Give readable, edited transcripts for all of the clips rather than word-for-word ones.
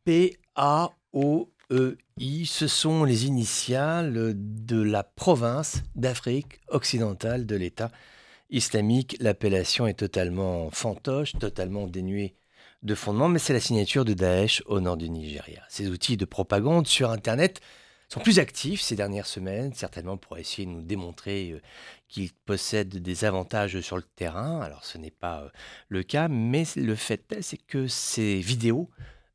PAOEI, ce sont les initiales de la province d'Afrique occidentale de l'État islamique. L'appellation est totalement fantoche, totalement dénuée de fondement, mais c'est la signature de Daesh au nord du Nigeria. Ces outils de propagande sur Internet sont plus actifs ces dernières semaines, certainement pour essayer de nous démontrer qu'ils possèdent des avantages sur le terrain. Alors ce n'est pas le cas, mais le fait est, c'est que ces vidéos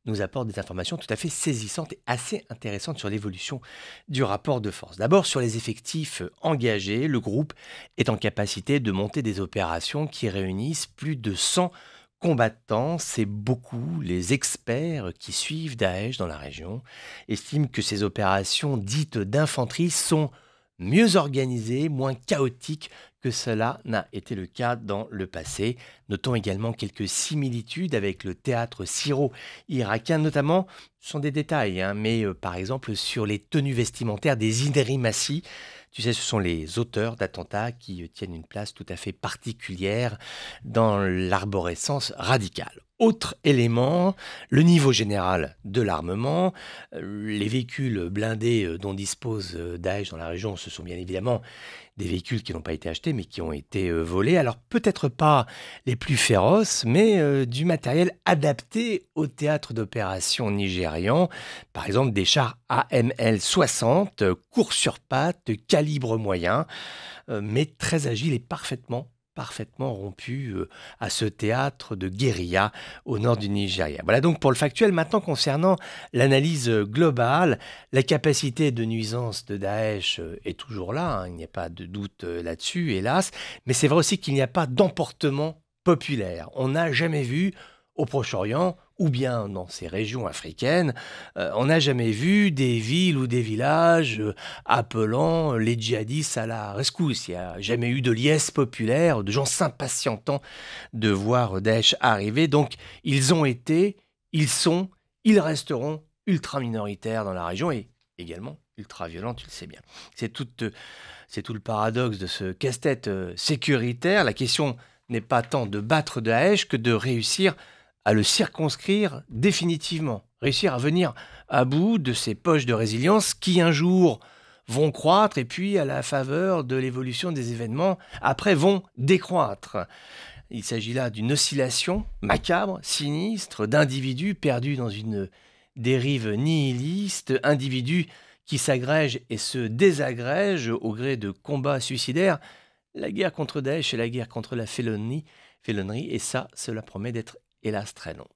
nous apportent des informations tout à fait saisissantes et assez intéressantes sur l'évolution du rapport de force. D'abord, sur les effectifs engagés, le groupe est en capacité de monter des opérations qui réunissent plus de 100 combattants. C'est beaucoup. Les experts qui suivent Daesh dans la région estiment que ces opérations dites d'infanterie sont mieux organisées, moins chaotiques que cela n'a été le cas dans le passé. Notons également quelques similitudes avec le théâtre syro-irakien, notamment, ce sont des détails, hein, mais par exemple sur les tenues vestimentaires des Indrimassi. Tu sais, ce sont les auteurs d'attentats qui tiennent une place tout à fait particulière dans l'arborescence radicale. Autre élément, le niveau général de l'armement. Les véhicules blindés dont dispose Daesh dans la région, ce sont bien évidemment des véhicules qui n'ont pas été achetés mais qui ont été volés. Alors peut-être pas les plus féroces, mais du matériel adapté au théâtre d'opération nigérian. Par exemple des chars AML 60, courts sur pattes, calibre moyen, mais très agiles et parfaitement rompus à ce théâtre de guérilla au nord du Nigeria. Voilà donc pour le factuel. Maintenant, concernant l'analyse globale, la capacité de nuisance de Daesh est toujours là, hein, il n'y a pas de doute là-dessus, hélas, mais c'est vrai aussi qu'il n'y a pas d'emportement populaire. On n'a jamais vu au Proche-Orient, ou bien dans ces régions africaines, on n'a jamais vu des villes ou des villages appelant les djihadistes à la rescousse. Il n'y a jamais eu de liesse populaire, de gens s'impatientant de voir Daesh arriver. Donc ils ont été, ils sont, ils resteront ultra minoritaires dans la région et également ultra violents, tu le sais bien. C'est tout le paradoxe de ce casse-tête sécuritaire. La question n'est pas tant de battre Daesh que de réussir à le circonscrire définitivement, réussir à venir à bout de ces poches de résilience qui un jour vont croître et puis à la faveur de l'évolution des événements, après vont décroître. Il s'agit là d'une oscillation macabre, sinistre, d'individus perdus dans une dérive nihiliste, individus qui s'agrègent et se désagrègent au gré de combats suicidaires. La guerre contre Daesh et la guerre contre la félonerie, et ça, cela promet d'être hélas très long.